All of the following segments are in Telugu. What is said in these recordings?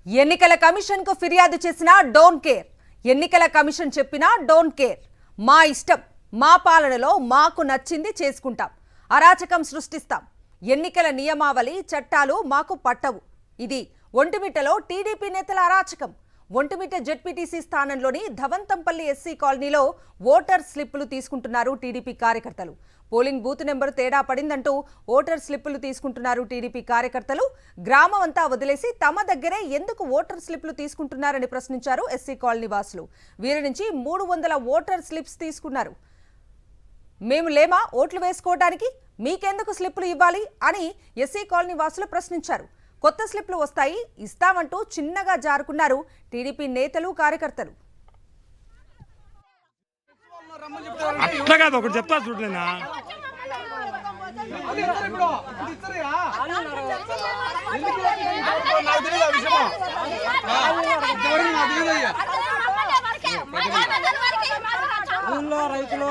ఎన్నికల కమిషన్ కు ఫిర్యాదు చేసినా డోంట్ కేర్. ఎన్నికల కమిషన్ చెప్పినా డోంట్ కేర్. మా ఇష్టం, మా పాలనలో మాకు నచ్చింది చేసుకుంటాం, అరాచకం సృష్టిస్తాం. ఎన్నికల నియమావళి చట్టాలు మాకు పట్టవు. ఇది ఒంటిమిట్టలో టీడీపీ నేతల అరాచకం. ఒంటిమిట్ట జెడ్పీటీసీ స్థానంలోని ధవంతంపల్లి ఎస్సీ కాలనీలో ఓటర్ స్లిప్పులు తీసుకుంటున్నారు టీడీపీ కార్యకర్తలు. పోలింగ్ బూత్ నెంబరు తేడా పడిందంటూ ఓటర్ స్లిప్పులు తీసుకుంటున్నారు టీడీపీ కార్యకర్తలు. గ్రామం అంతా వదిలేసి తమ దగ్గరే ఎందుకు ఓటర్ స్లిప్పులు తీసుకుంటున్నారని ప్రశ్నించారు ఎస్సీ కాలనీ వాసులు. వీరి నుంచి 300 ఓటర్ స్లిప్స్ తీసుకున్నారు. మేము లేమా ఓట్లు వేసుకోవడానికి, మీకెందుకు స్లిప్పులు ఇవ్వాలి అని ఎస్సీ కాలనీ వాసులు ప్రశ్నించారు. కొత్త స్లిప్లు వస్తాయి, ఇస్తామంటూ చిన్నగా జారుకున్నారు టీడీపీ నేతలు కార్యకర్తలు. అట్లా కాదు, ఒకటి చెప్తా చూడలేనా. రైతులు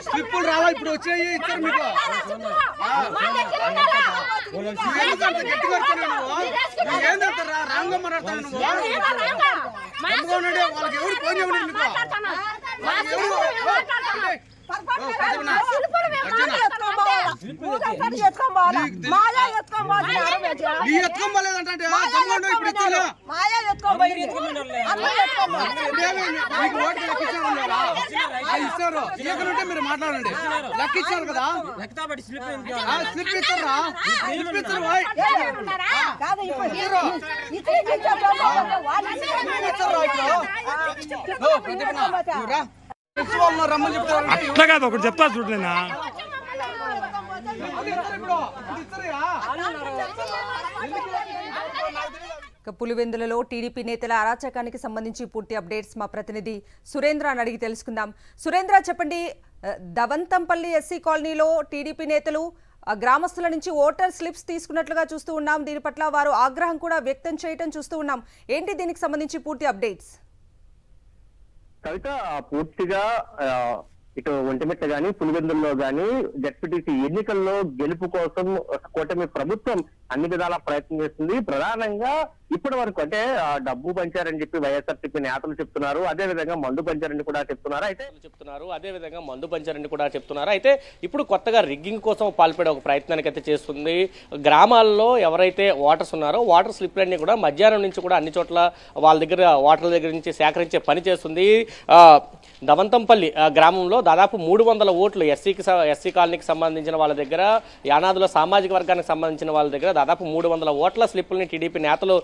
స్లిప్పులు రావా ఇప్పుడు వచ్చాయి, ఇచ్చారు మీకు. ఏంటంటారా రాంగ మాట్లాడతాను నువ్వు. వాళ్ళకి ఎవరు ఫోన్ చేయమని మీకు ఇస్తారు. మీరు మాట్లాడండి, లెక్క ఇచ్చారు కదా, స్లిప్ ఇస్తారా, స్లిప్ ఇస్తారు. అట్లా కాదు, ఒకటి చెప్తా చూడలేనా. పులివెందులలో టీడీపీ నేతల అరాచకానికి సంబంధించి పూర్తి అప్డేట్స్ మా ప్రతినిధి సురేంద్ర అడిగి తెలుసుకుందాం. సురేంద్ర, చెప్పండి, ధవంతంపల్లి ఎస్సీ కాలనీలో టీడీపీ నేతలు గ్రామస్తుల నుంచి ఓటర్ స్లిప్స్ తీసుకున్నట్లుగా చూస్తూ ఉన్నాం. దీని పట్ల వారు ఆగ్రహం కూడా వ్యక్తం చేయటం చూస్తూ ఉన్నాం. ఏంటి దీనికి సంబంధించి పూర్తి అప్డేట్స్? కవిత, పూర్తిగా ఇటు ఒంటిమిట్ట గాని పులివెందుల్లో గాని జెడ్పీటీసీ ఎన్నికల్లో గెలుపు కోసం కూటమి ప్రభుత్వం అన్ని విధాలా ప్రయత్నం చేస్తుంది. ప్రధానంగా ఇప్పటి వరకు అంటే డబ్బు పంచారని చెప్పి వైఎస్ఆర్సీపీ నేతలు చెప్తున్నారు. అదే విధంగా మందు పంచారని కూడా చెప్తున్నారు. అయితే ఇప్పుడు కొత్తగా రిగ్గింగ్ కోసం పాల్పడే ఒక ప్రయత్నానికి అయితే చేస్తుంది. గ్రామాల్లో ఎవరైతే ఓటర్స్ ఉన్నారో ఓటర్ స్లిప్లన్నీ కూడా మధ్యాహ్నం నుంచి కూడా అన్ని చోట్ల వాళ్ళ దగ్గర ఓటర్ల దగ్గర నుంచి సేకరించే పని చేస్తుంది. ధవంతంపల్లి గ్రామంలో దాదాపు 300 ఓట్లు ఎస్సీ కాలనీకి సంబంధించిన వాళ్ళ దగ్గర, యానాదుల సామాజిక వర్గానికి సంబంధించిన వాళ్ళ దగ్గర దాదాపు 300 ఓట్ల స్లిప్పుల్ని టీడీపీ నేతలు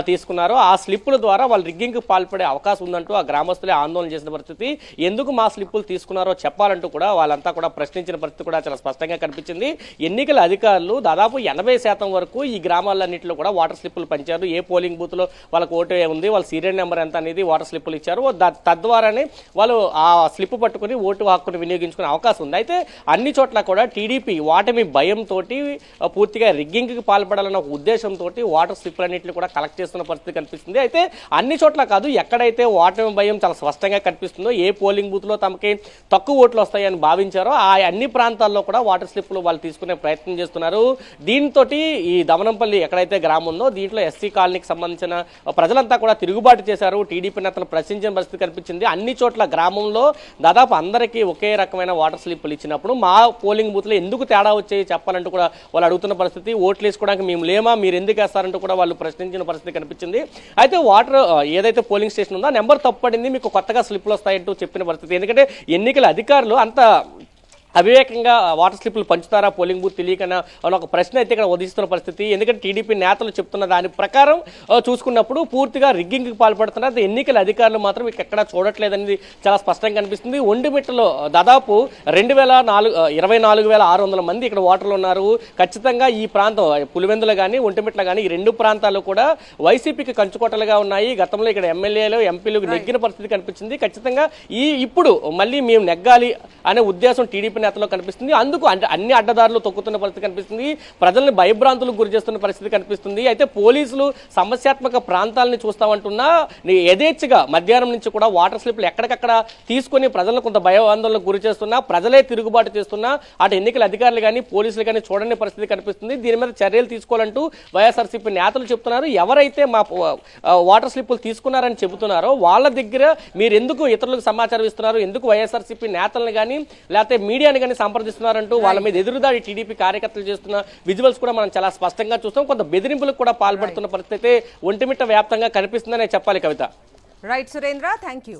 తీసుకున్నారు. ఆ స్లిప్పుల ద్వారా వాళ్ళు రిగ్గింగ్కి పాల్పడే అవకాశం ఉందంటూ ఆ గ్రామస్తులే ఆందోళన చేసిన పరిస్థితి. ఎందుకు మా స్లిప్పులు తీసుకున్నారో చెప్పాలంటూ కూడా వాళ్ళంతా కూడా ప్రశ్నించిన పరిస్థితి కూడా చాలా స్పష్టంగా కనిపించింది. ఎన్నికల అధికారులు దాదాపు 80% వరకు ఈ గ్రామాలన్నింటిలో కూడా ఓటర్ స్లిప్పులు పంచారు. ఏ పోలింగ్ బూత్ లో వాళ్ళకు ఓటు ఉంది, వాళ్ళ సీరియల్ నెంబర్ ఎంత అనేది ఓటర్ స్లిప్పులు ఇచ్చారు. తద్వారానే వాళ్ళు ఆ స్లిప్ పట్టుకుని ఓటు హక్కును వినియోగించుకునే అవకాశం ఉంది. అయితే అన్ని చోట్ల కూడా టీడీపీ ఓటమి భయంతో పూర్తిగా రిగ్గింగ్కి పాల్పడాలన్న ఒక ఉద్దేశంతో ఓటర్ స్లిప్లన్నింటినీ కూడా కలెక్ట్ చేస్తున్న పరిస్థితి కనిపిస్తుంది. అయితే అన్ని చోట్ల కాదు, ఎక్కడైతే ఓటమి భయం చాలా స్పష్టంగా కనిపిస్తుందో, ఏ పోలింగ్ బూత్ లో తమకి తక్కువ ఓట్లు వస్తాయని భావించారో ఆ అన్ని ప్రాంతాల్లో కూడా ఓటర్ స్లిప్లు వాళ్ళు తీసుకునే ప్రయత్నం చేస్తున్నారు. దీంతో ఈ దమనంపల్లి ఎక్కడైతే గ్రామం ఉందో దీంట్లో ఎస్సీ కాలనీకి సంబంధించిన ప్రజలంతా కూడా తిరుగుబాటు చేశారు. టీడీపీ నేతలు ప్రశ్నించిన పరిస్థితి కనిపించింది. అన్ని చోట్ల గ్రామంలో దాదాపు అందరికీ ఒకే రకమైన ఓటర్ స్లిప్లు ఇచ్చినప్పుడు మా పోలింగ్ బూత్ లో ఎందుకు తేడా వచ్చాయి చెప్పాలంటూ కూడా వాళ్ళు అడుగుతున్న పరిస్థితి. ఓట్లు వేసుకోవడానికి మేము లేమా, మీరు ఎందుకు వేస్తారంటూ కూడా వాళ్ళు ప్రశ్నించిన పరిస్థితి కనిపించింది. అయితే ఓటర్ ఏదైతే పోలింగ్ స్టేషన్ ఉందో నెంబర్ తప్పడింది, మీకు కొత్తగా స్లిప్లు వస్తాయంటూ చెప్పిన పరిస్థితి. ఎందుకంటే ఎన్నికల అధికారులు అంత అవివేకంగా వాటర్ స్లిప్లు పంచుతారా పోలింగ్ బూత్ తెలియకనా అని ఒక ప్రశ్న అయితే ఇక్కడ ఉదయిస్తున్న పరిస్థితి. ఎందుకంటే టీడీపీ నేతలు చెప్తున్న దాని ప్రకారం చూసుకున్నప్పుడు పూర్తిగా రిగ్గింగ్కి పాల్పడుతున్నారు. ఎన్నికల అధికారులు మాత్రం ఎక్కడ చూడట్లేదనేది చాలా స్పష్టంగా కనిపిస్తుంది. ఒంటిమిట్టలో దాదాపు 24,600 మంది ఇక్కడ ఓటర్లు ఉన్నారు. ఖచ్చితంగా ఈ ప్రాంతం పులివెందులు కానీ ఒంటిమిట్టలో కానీ ఈ రెండు ప్రాంతాలు కూడా వైసీపీకి కంచుకోటలుగా ఉన్నాయి. గతంలో ఇక్కడ ఎమ్మెల్యేలు ఎంపీలు నెగ్గిన పరిస్థితి కనిపించింది. ఖచ్చితంగా ఇప్పుడు మళ్ళీ మేము నెగ్గాలి అనే ఉద్దేశం టీడీపీ నేతల్లో కనిపిస్తుంది. అందుకు అన్ని అడ్డదారులు తొక్కుతున్న పరిస్థితి కనిపిస్తుంది. ప్రజల్ని భయభ్రాంతులకు గురి చేస్తున్న పరిస్థితి కనిపిస్తుంది. అయితే పోలీసులు సమస్యాత్మక ప్రాంతాలని చూస్తామంటున్నా యథేచ్ఛగా మధ్యాహ్నం నుంచి కూడా వాటర్ స్లిప్లు ఎక్కడికక్కడ తీసుకొని ప్రజలను కొంత భయాందోళనకు గురి చేస్తున్నా, ప్రజలే తిరుగుబాటు చేస్తున్నా అటు ఎన్నికల అధికారులు కానీ పోలీసులు కానీ చూడని పరిస్థితి కనిపిస్తుంది. దీని మీద చర్యలు తీసుకోవాలంటూ వైఎస్ఆర్సీపీ నేతలు చెప్తున్నారు. ఎవరైతే మా వాటర్ స్లిప్పులు తీసుకున్నారని చెబుతున్నారో వాళ్ళ దగ్గర మీరు ఎందుకు ఇతరులకు సమాచారం ఇస్తున్నారు, ఎందుకు వైఎస్ఆర్సీపీ నేతలను కానీ లేకపోతే మీడియాని కానీ సంప్రదిస్తున్నారంటూ వాళ్ళ మీద ఎదురుదాడి టీడీపీ కార్యకర్తలు చేస్తున్న విజువల్స్ కూడా మనం చాలా స్పష్టంగా చూస్తాం. కొంత బెదిరింపులకు కూడా పాల్పడుతున్న పరిస్థితి ఒంటిమిట్ట వ్యాప్తంగా కనిపిస్తుందనే చెప్పాలి Kavitha. Right Surendra, thank you.